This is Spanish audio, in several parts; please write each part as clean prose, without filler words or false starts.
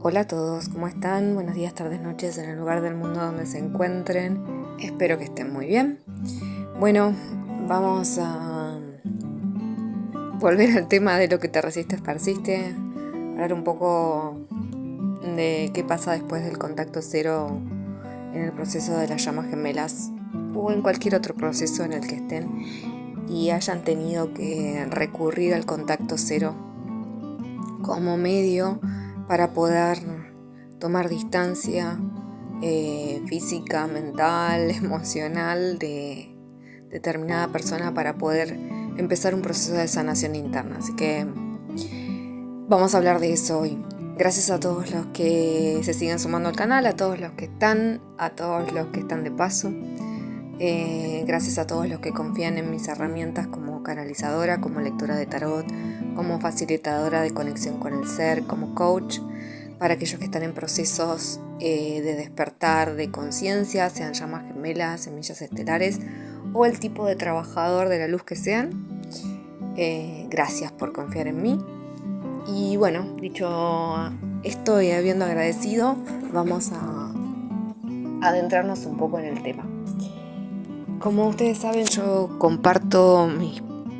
Hola a todos, ¿cómo están? Buenos días, tardes, noches en el lugar del mundo donde se encuentren. Espero que estén muy bien. Bueno, vamos a volver al tema de lo que te resiste, persiste. Hablar un poco de qué pasa después del contacto cero en el proceso de las llamas gemelas o en cualquier otro proceso en el que estén y hayan tenido que recurrir al contacto cero como medio para poder tomar distancia física, mental, emocional de determinada persona para poder empezar un proceso de sanación interna. Así que vamos a hablar de eso hoy. Gracias a todos los que se siguen sumando al canal, a todos los que están, a todos los que están de paso. Gracias a todos los que confían en mis herramientas como canalizadora, como lectora de tarot, como facilitadora de conexión con el ser, como coach, para aquellos que están en procesos de despertar de conciencia, sean llamas gemelas, semillas estelares o el tipo de trabajador de la luz que sean. Gracias por confiar en mí. Y bueno, dicho esto y habiendo agradecido, vamos a adentrarnos un poco en el tema. Como ustedes saben, yo comparto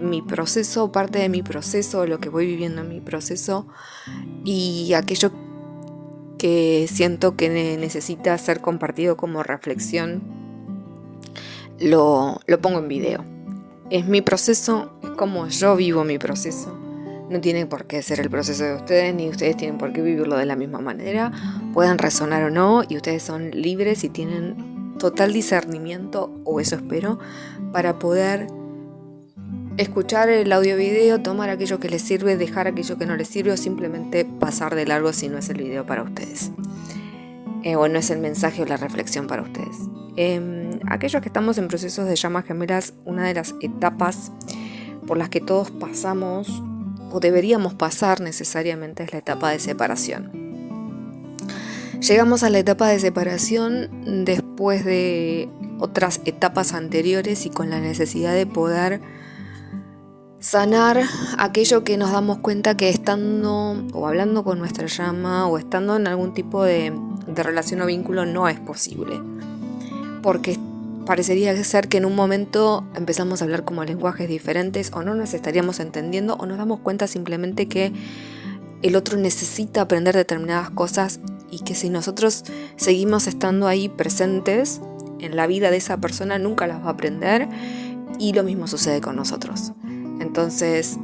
mi proceso, parte de mi proceso, lo que voy viviendo en mi proceso y aquello que siento que necesita ser compartido como reflexión, lo pongo en video. Es mi proceso, es como yo vivo mi proceso. No tiene por qué ser el proceso de ustedes, ni ustedes tienen por qué vivirlo de la misma manera. Pueden resonar o no, y ustedes son libres y tienen total discernimiento, o eso espero, para poder escuchar el audio video, tomar aquello que les sirve, dejar aquello que no les sirve o simplemente pasar de largo si no es el video para ustedes. O no es el mensaje o la reflexión para ustedes. Aquellos que estamos en procesos de llamas gemelas, una de las etapas por las que todos pasamos o deberíamos pasar necesariamente es la etapa de separación. Llegamos a la etapa de separación después de otras etapas anteriores y con la necesidad de poder sanar aquello que nos damos cuenta que estando o hablando con nuestra llama o estando en algún tipo de relación o vínculo no es posible. Porque parecería ser que en un momento empezamos a hablar como lenguajes diferentes o no nos estaríamos entendiendo o nos damos cuenta simplemente que el otro necesita aprender determinadas cosas y que si nosotros seguimos estando ahí presentes en la vida de esa persona nunca las va a aprender y lo mismo sucede con nosotros. Entonces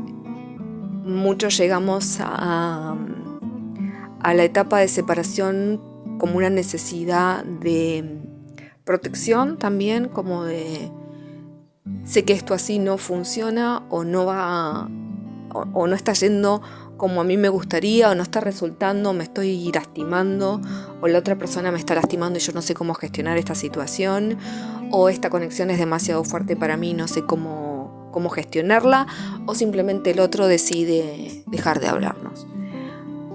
muchos llegamos a la etapa de separación como una necesidad de protección también, como de sé que esto así no funciona o no va o no está yendo como a mí me gustaría o no está resultando, me estoy lastimando o la otra persona me está lastimando y yo no sé cómo gestionar esta situación o esta conexión es demasiado fuerte para mí, no sé cómo gestionarla o simplemente el otro decide dejar de hablarnos.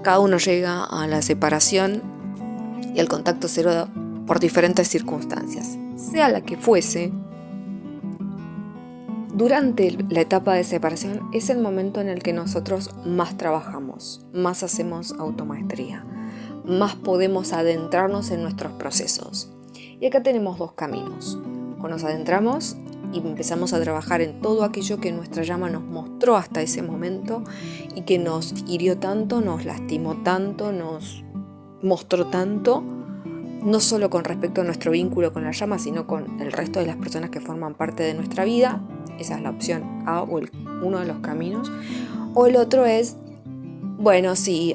Cada uno llega a la separación y al contacto cero por diferentes circunstancias, sea la que fuese. Durante la etapa de separación es el momento en el que nosotros más trabajamos, más hacemos automaestría, más podemos adentrarnos en nuestros procesos. Y acá tenemos dos caminos. O nos adentramos y empezamos a trabajar en todo aquello que nuestra llama nos mostró hasta ese momento y que nos hirió tanto, nos lastimó tanto, nos mostró tanto, no solo con respecto a nuestro vínculo con la llama, sino con el resto de las personas que forman parte de nuestra vida. Esa es la opción A o uno de los caminos. O el otro es, bueno, sí,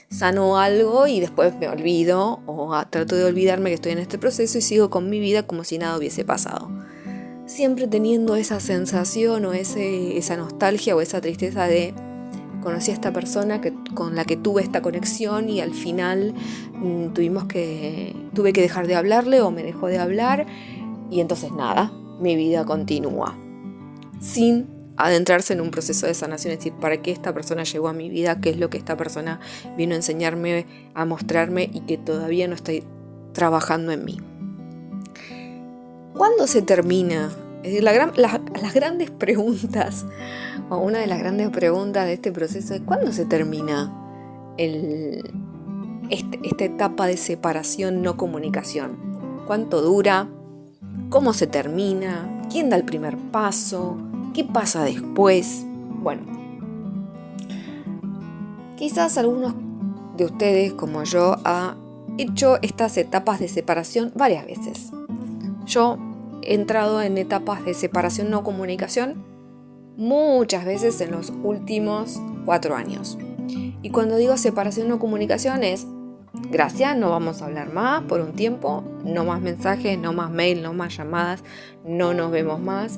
sano algo y después me olvido o trato de olvidarme que estoy en este proceso y sigo con mi vida como si nada hubiese pasado. Siempre teniendo esa sensación o esa nostalgia o esa tristeza de conocí a esta persona con la que tuve esta conexión y al final tuve que dejar de hablarle o me dejó de hablar y entonces nada, mi vida continúa sin adentrarse en un proceso de sanación, es decir, ¿para qué esta persona llegó a mi vida? ¿Qué es lo que esta persona vino a enseñarme, a mostrarme y que todavía no estoy trabajando en mí? ¿Cuándo se termina? Es decir, las grandes preguntas, o una de las grandes preguntas de este proceso es ¿cuándo se termina esta etapa de separación no comunicación. ¿Cuánto dura? ¿Cómo se termina? ¿Quién da el primer paso? ¿Qué pasa después? Bueno, quizás algunos de ustedes, como yo, ha hecho estas etapas de separación varias veces. Yo he entrado en etapas de separación no comunicación muchas veces en los últimos 4 años. Y cuando digo separación no comunicación es: gracias, no vamos a hablar más por un tiempo, no más mensajes, no más mail, no más llamadas, no nos vemos más.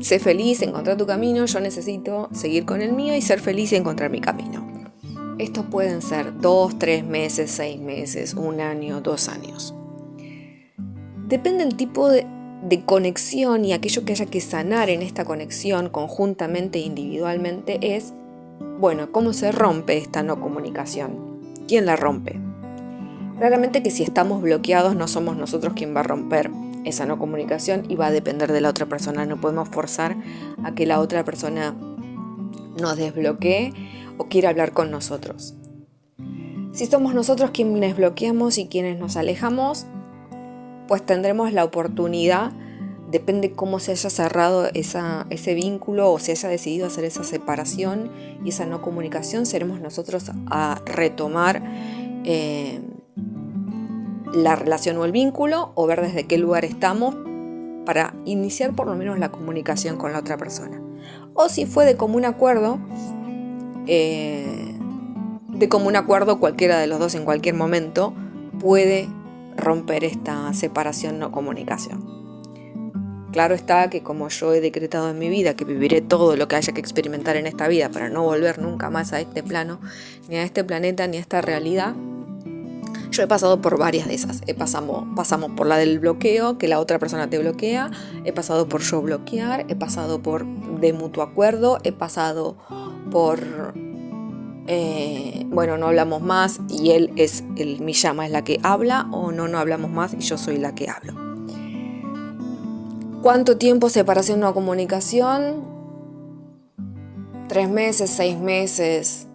Sé feliz, encontrar tu camino, yo necesito seguir con el mío y ser feliz y encontrar mi camino. Estos pueden ser 2, 3 meses, 6 meses, 1 año, 2 años. Depende del tipo de conexión y aquello que haya que sanar en esta conexión conjuntamente e individualmente es, bueno, ¿cómo se rompe esta no comunicación? ¿Quién la rompe? Claramente que si estamos bloqueados no somos nosotros quien va a romper esa no comunicación y va a depender de la otra persona. No podemos forzar a que la otra persona nos desbloquee o quiera hablar con nosotros. Si somos nosotros quienes bloqueamos y quienes nos alejamos, pues tendremos la oportunidad, depende cómo se haya cerrado ese vínculo o se haya decidido hacer esa separación y esa no comunicación, seremos nosotros a retomar la relación o el vínculo o ver desde qué lugar estamos para iniciar por lo menos la comunicación con la otra persona. O si fue de común acuerdo, cualquiera de los dos en cualquier momento puede romper esta separación no comunicación. Claro está que como yo he decretado en mi vida que viviré todo lo que haya que experimentar en esta vida para no volver nunca más a este plano, ni a este planeta, ni a esta realidad, yo he pasado por varias de esas. Pasamos por la del bloqueo, que la otra persona te bloquea, he pasado por yo bloquear, he pasado por de mutuo acuerdo, he pasado por no hablamos más y mi llama es la que habla, o no hablamos más y yo soy la que hablo. ¿Cuánto tiempo separación no comunicación? 3 meses, 6 meses,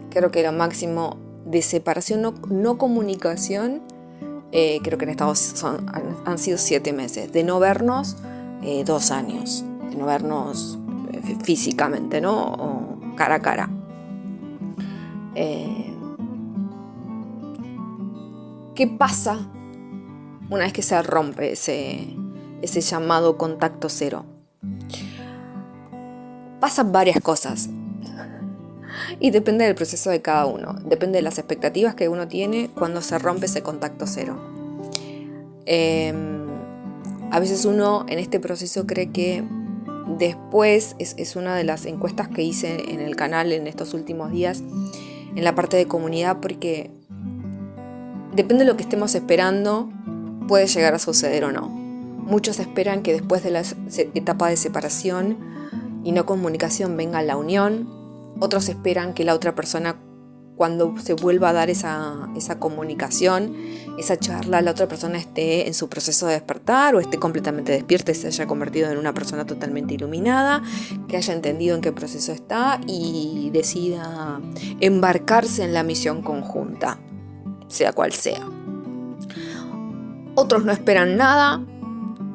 creo que lo máximo de separación no comunicación, creo que en Estados han sido 7 meses, de no vernos 2 años, de no vernos físicamente, ¿no? O cara a cara. ¿Qué pasa una vez que se rompe ese llamado contacto cero? Pasan varias cosas y depende del proceso de cada uno, depende de las expectativas que uno tiene cuando se rompe ese contacto cero. A veces uno en este proceso cree que después, es una de las encuestas que hice en el canal en estos últimos días, en la parte de comunidad, porque depende de lo que estemos esperando, puede llegar a suceder o no. Muchos esperan que después de la etapa de separación y no comunicación venga la unión. Otros esperan que la otra persona, cuando se vuelva a dar esa comunicación, esa charla, la otra persona esté en su proceso de despertar o esté completamente despierta y se haya convertido en una persona totalmente iluminada, que haya entendido en qué proceso está y decida embarcarse en la misión conjunta, sea cual sea. Otros no esperan nada,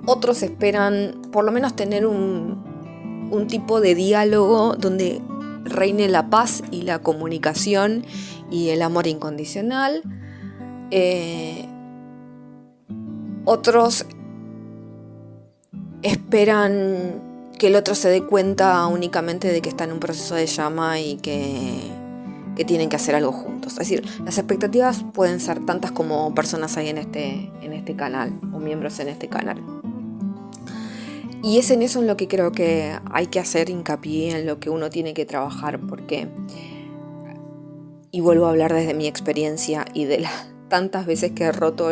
otros esperan por lo menos tener un tipo de diálogo donde reine la paz y la comunicación y el amor incondicional. Otros esperan que el otro se dé cuenta únicamente de que está en un proceso de llama y que tienen que hacer algo juntos. Es decir, las expectativas pueden ser tantas como personas hay en este canal o miembros en este canal. Y es en eso en lo que creo que hay que hacer hincapié, en lo que uno tiene que trabajar, porque, y vuelvo a hablar desde mi experiencia y de las tantas veces que he roto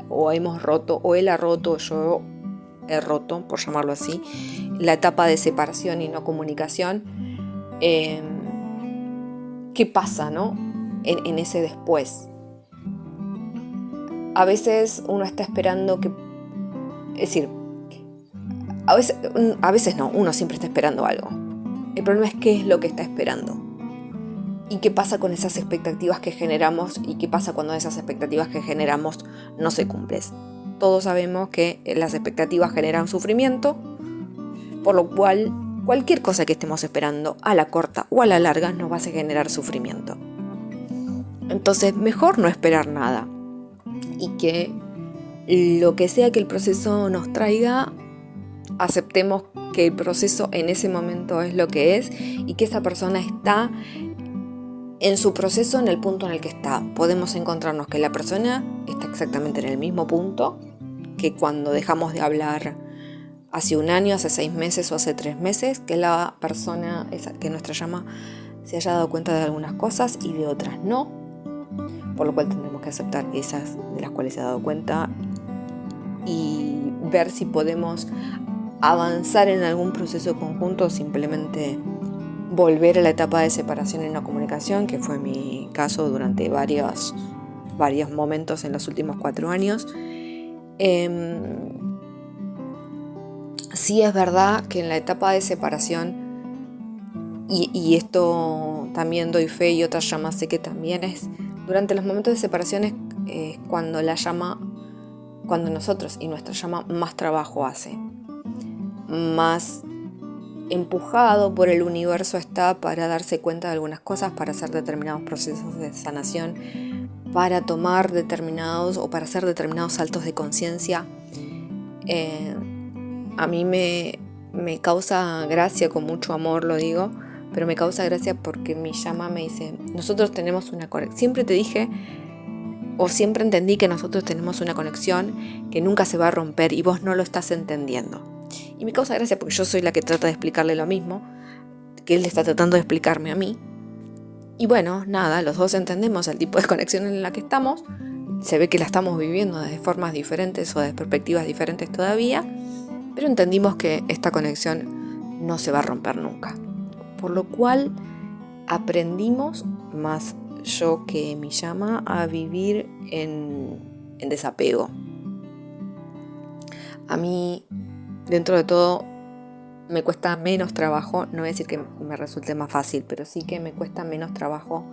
o hemos roto, o él ha roto, yo he roto, por llamarlo así, la etapa de separación y no comunicación. ¿Qué pasa, no? En ese después. A veces uno está esperando que, es decir, a veces no, uno siempre está esperando algo. El problema es qué es lo que está esperando. ¿Y qué pasa con esas expectativas que generamos? ¿Y qué pasa cuando esas expectativas que generamos no se cumplen? Todos sabemos que las expectativas generan sufrimiento, por lo cual cualquier cosa que estemos esperando a la corta o a la larga nos va a generar sufrimiento. Entonces, mejor no esperar nada y que lo que sea que el proceso nos traiga, aceptemos que el proceso en ese momento es lo que es y que esa persona está en su proceso en el punto en el que está. Podemos encontrarnos que la persona está exactamente en el mismo punto que cuando dejamos de hablar hace un año, hace 6 meses o hace 3 meses, que la persona, que nuestra llama, se haya dado cuenta de algunas cosas y de otras no, por lo cual tendremos que aceptar esas de las cuales se ha dado cuenta y ver si podemos avanzar en algún proceso conjunto o simplemente volver a la etapa de separación en la comunicación, que fue mi caso durante varios momentos en los últimos 4 años. Sí es verdad que en la etapa de separación, y esto también doy fe y otras llamas sé que también es, durante los momentos de separación es cuando nosotros y nuestra llama más trabajo hace, más empujado por el universo está para darse cuenta de algunas cosas, para hacer determinados procesos de sanación, para tomar determinados o para hacer determinados saltos de conciencia. A mí me causa gracia, con mucho amor lo digo, pero me causa gracia porque mi llama me dice, nosotros tenemos una conexión, siempre te dije, o siempre entendí que nosotros tenemos una conexión que nunca se va a romper y vos no lo estás entendiendo. Y me causa gracia porque yo soy la que trata de explicarle lo mismo que él está tratando de explicarme a mí. Y bueno, nada, los dos entendemos el tipo de conexión en la que estamos. Se ve que la estamos viviendo de formas diferentes o de perspectivas diferentes todavía, pero entendimos que esta conexión no se va a romper nunca. Por lo cual aprendimos, más yo que mi llama, a vivir en desapego. A mí, dentro de todo, me cuesta menos trabajo, no voy a decir que me resulte más fácil, pero sí que me cuesta menos trabajo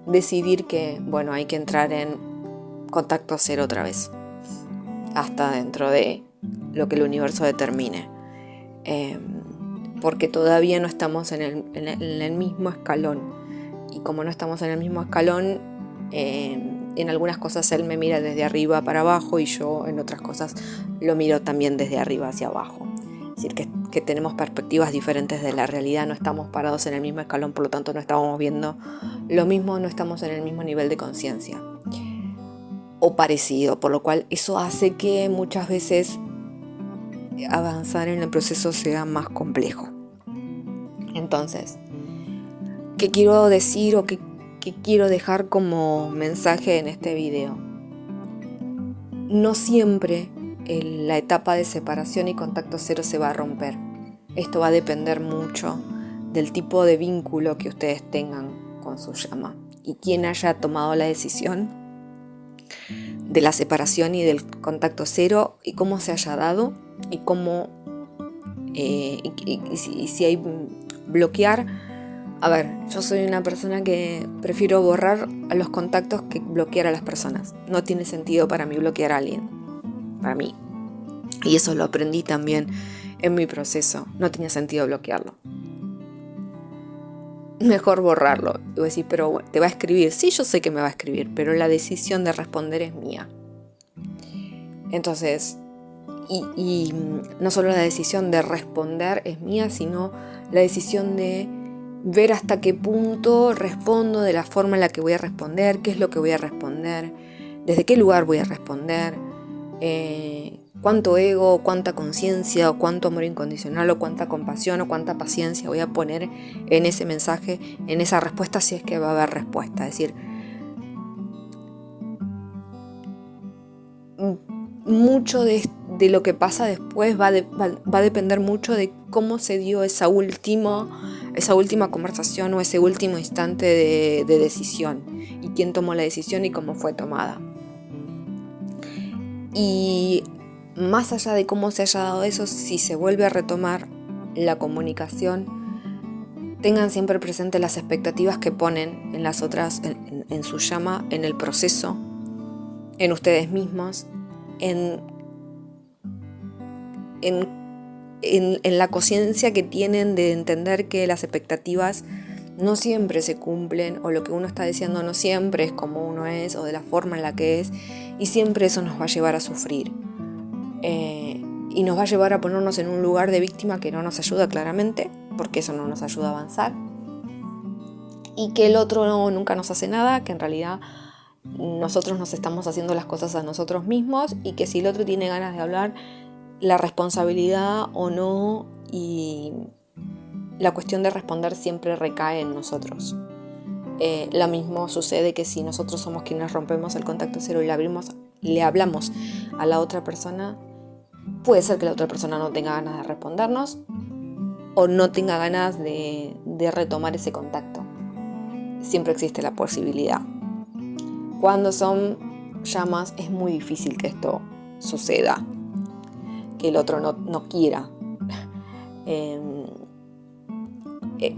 decidir que, bueno, hay que entrar en contacto cero otra vez, hasta dentro de lo que el universo determine, porque todavía no estamos en el mismo escalón, y como no estamos en el mismo escalón, en algunas cosas él me mira desde arriba para abajo y yo en otras cosas lo miro también desde arriba hacia abajo. Es decir, que tenemos perspectivas diferentes de la realidad, no estamos parados en el mismo escalón, por lo tanto no estamos viendo lo mismo, no estamos en el mismo nivel de conciencia o parecido, por lo cual eso hace que muchas veces avanzar en el proceso sea más complejo. Entonces, ¿qué quiero decir o qué quiero dejar como mensaje en este video? No siempre la etapa de separación y contacto cero se va a romper. Esto va a depender mucho del tipo de vínculo que ustedes tengan con su llama y quién haya tomado la decisión de la separación y del contacto cero y cómo se haya dado y cómo y si hay bloquear. A ver, yo soy una persona que prefiero borrar a los contactos que bloquear a las personas. No tiene sentido para mí bloquear a alguien. Para mí. Y eso lo aprendí también en mi proceso. No tenía sentido bloquearlo. Mejor borrarlo. Y voy a decir, pero bueno, te va a escribir. Sí, yo sé que me va a escribir, pero la decisión de responder es mía. Entonces, y no solo la decisión de responder es mía, sino la decisión de ver hasta qué punto respondo, de la forma en la que voy a responder, qué es lo que voy a responder, desde qué lugar voy a responder, cuánto ego, cuánta conciencia, o cuánto amor incondicional, o cuánta compasión, o cuánta paciencia voy a poner en ese mensaje, en esa respuesta, si es que va a haber respuesta. Es decir, mucho de lo que pasa después va a depender mucho de cómo se dio esa última conversación o ese último instante de decisión y quién tomó la decisión y cómo fue tomada. Y más allá de cómo se haya dado eso, si se vuelve a retomar la comunicación, tengan siempre presente las expectativas que ponen en las otras, en su llama, en el proceso, en ustedes mismos, en la conciencia que tienen de entender que las expectativas no siempre se cumplen, o lo que uno está diciendo no siempre es como uno es, o de la forma en la que es, y siempre eso nos va a llevar a sufrir. Y nos va a llevar a ponernos en un lugar de víctima que no nos ayuda claramente, porque eso no nos ayuda a avanzar. Y que el otro nunca nos hace nada, que en realidad nosotros nos estamos haciendo las cosas a nosotros mismos, y que si el otro tiene ganas de hablar, la responsabilidad o no, y la cuestión de responder siempre recae en nosotros. Lo mismo sucede que si nosotros somos quienes rompemos el contacto cero y le hablamos a la otra persona, puede ser que la otra persona no tenga ganas de respondernos o no tenga ganas de retomar ese contacto. Siempre existe la posibilidad. Cuando son llamas es muy difícil que esto suceda, que el otro no quiera.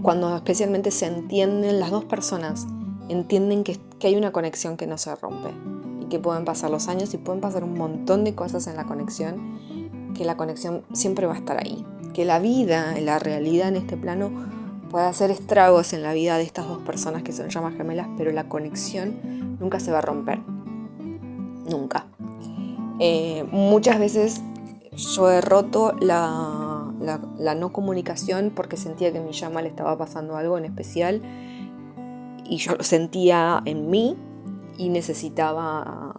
Cuando especialmente se entienden, las dos personas entienden que hay una conexión que no se rompe, y que pueden pasar los años y pueden pasar un montón de cosas en la conexión, que la conexión siempre va a estar ahí, que la vida, la realidad en este plano puede hacer estragos en la vida de estas dos personas que son llamas gemelas, pero la conexión nunca se va a romper, nunca. Muchas veces yo he roto la no comunicación porque sentía que a mi llama le estaba pasando algo en especial, y yo lo sentía en mí y necesitaba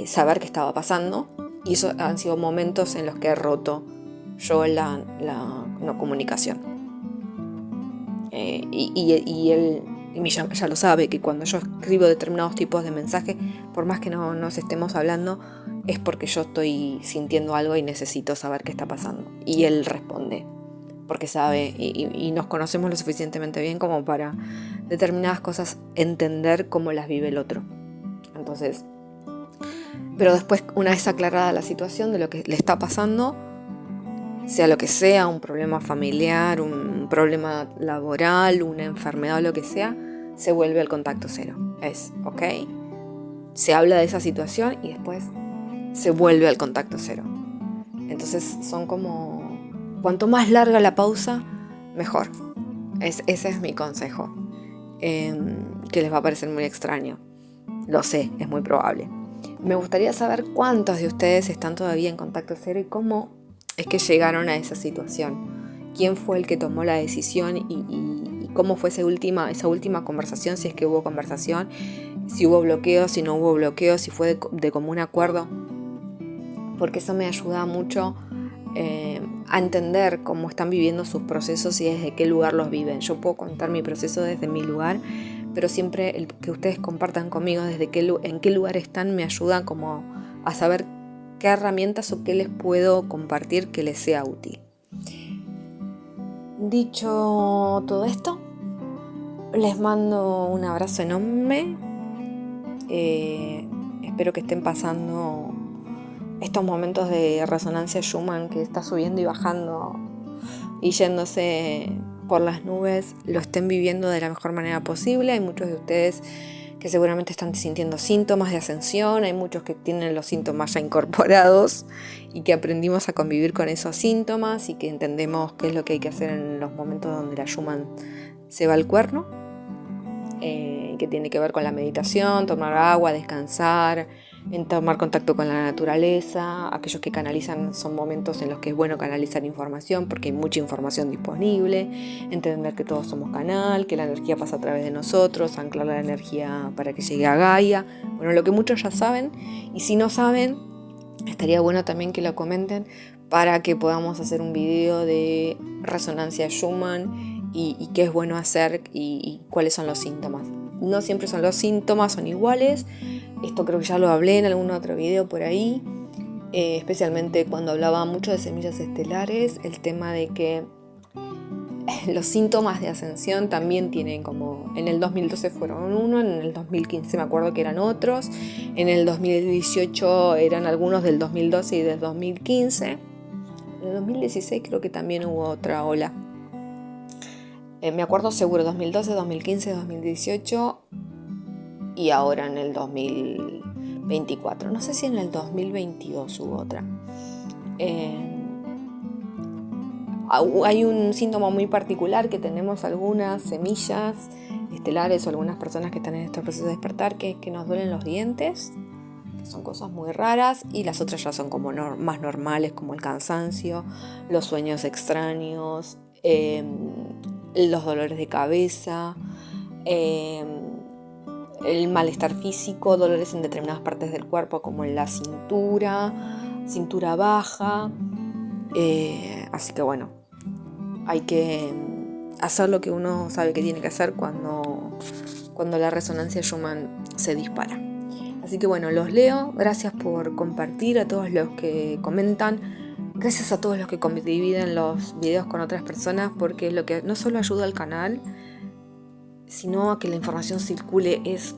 saber qué estaba pasando, y esos han sido momentos en los que he roto yo la no comunicación. Y mi llama ya lo sabe, que cuando yo escribo determinados tipos de mensajes, por más que no nos estemos hablando, es porque yo estoy sintiendo algo y necesito saber qué está pasando. Y él responde, porque sabe y nos conocemos lo suficientemente bien como para determinadas cosas entender cómo las vive el otro. Entonces, pero después, una vez aclarada la situación de lo que le está pasando, sea lo que sea, un problema familiar, un problema laboral, una enfermedad o lo que sea, se vuelve al contacto cero. Es, ¿ok? Se habla de esa situación y después se vuelve al contacto cero. Entonces son como, cuanto más larga la pausa, mejor. Ese es mi consejo, que les va a parecer muy extraño. Lo sé, es muy probable. Me gustaría saber cuántos de ustedes están todavía en contacto cero y cómo es que llegaron a esa situación. ¿Quién fue el que tomó la decisión y cómo fue esa última conversación? Si es que hubo conversación, si hubo bloqueo, si no hubo bloqueo, si fue de común acuerdo. Porque eso me ayuda mucho a entender cómo están viviendo sus procesos y desde qué lugar los viven. Yo puedo contar mi proceso desde mi lugar, pero siempre el que ustedes compartan conmigo en qué lugar están me ayuda como a saber qué herramientas o qué les puedo compartir que les sea útil. Dicho todo esto, les mando un abrazo enorme. Espero que estén pasando estos momentos de resonancia Schumann, que está subiendo y bajando y yéndose por las nubes, lo estén viviendo de la mejor manera posible. Hay muchos de ustedes que seguramente están sintiendo síntomas de ascensión, hay muchos que tienen los síntomas ya incorporados y que aprendimos a convivir con esos síntomas y que entendemos qué es lo que hay que hacer en los momentos donde la Schumann se va al cuerno, que tiene que ver con la meditación, tomar agua, descansar, en tomar contacto con la naturaleza. Aquellos que canalizan son momentos en los que es bueno canalizar información porque hay mucha información disponible, entender que todos somos canal, que la energía pasa a través de nosotros, anclar la energía para que llegue a Gaia. Bueno, lo que muchos ya saben, y si no saben, estaría bueno también que lo comenten para que podamos hacer un video de resonancia Schumann y qué es bueno hacer y cuáles son los síntomas. No siempre son los síntomas, son iguales. Esto creo que ya lo hablé en algún otro video por ahí, especialmente cuando hablaba mucho de semillas estelares, el tema de que los síntomas de ascensión también tienen como, en el 2012 fueron uno, en el 2015 me acuerdo que eran otros, en el 2018 eran algunos del 2012 y del 2015, en el 2016 creo que también hubo otra ola. Me acuerdo seguro 2012, 2015, 2018 y ahora en el 2024. No sé si en el 2022 hubo otra. Hay un síntoma muy particular que tenemos algunas semillas estelares o algunas personas que están en este proceso de despertar, que es que nos duelen los dientes, que son cosas muy raras, y las otras ya son como más normales, como el cansancio, los sueños extraños, los dolores de cabeza, el malestar físico, dolores en determinadas partes del cuerpo como en la cintura baja. Así que bueno, hay que hacer lo que uno sabe que tiene que hacer cuando la resonancia Schumann se dispara. Así que bueno, los leo. Gracias por compartir, a todos los que comentan. Gracias a todos los que dividen los videos con otras personas, porque lo que no solo ayuda al canal, sino a que la información circule. Es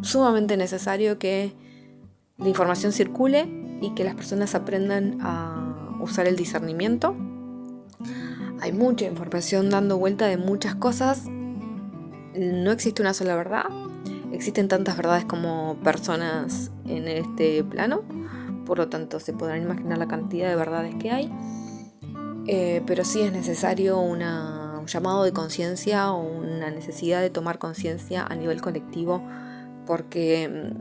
sumamente necesario que la información circule y que las personas aprendan a usar el discernimiento. Hay mucha información dando vuelta de muchas cosas. No existe una sola verdad. Existen tantas verdades como personas en este plano. Por lo tanto, se podrán imaginar la cantidad de verdades que hay. Pero sí es necesario un llamado de conciencia o una necesidad de tomar conciencia a nivel colectivo, porque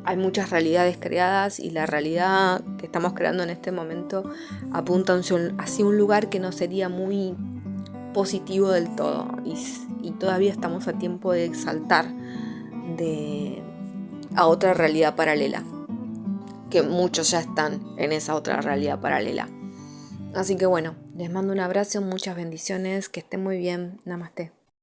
hay muchas realidades creadas y la realidad que estamos creando en este momento apunta hacia un lugar que no sería muy positivo del todo, y todavía estamos a tiempo de saltar a otra realidad paralela, que muchos ya están en esa otra realidad paralela. Así que bueno, les mando un abrazo, muchas bendiciones, que estén muy bien, namaste.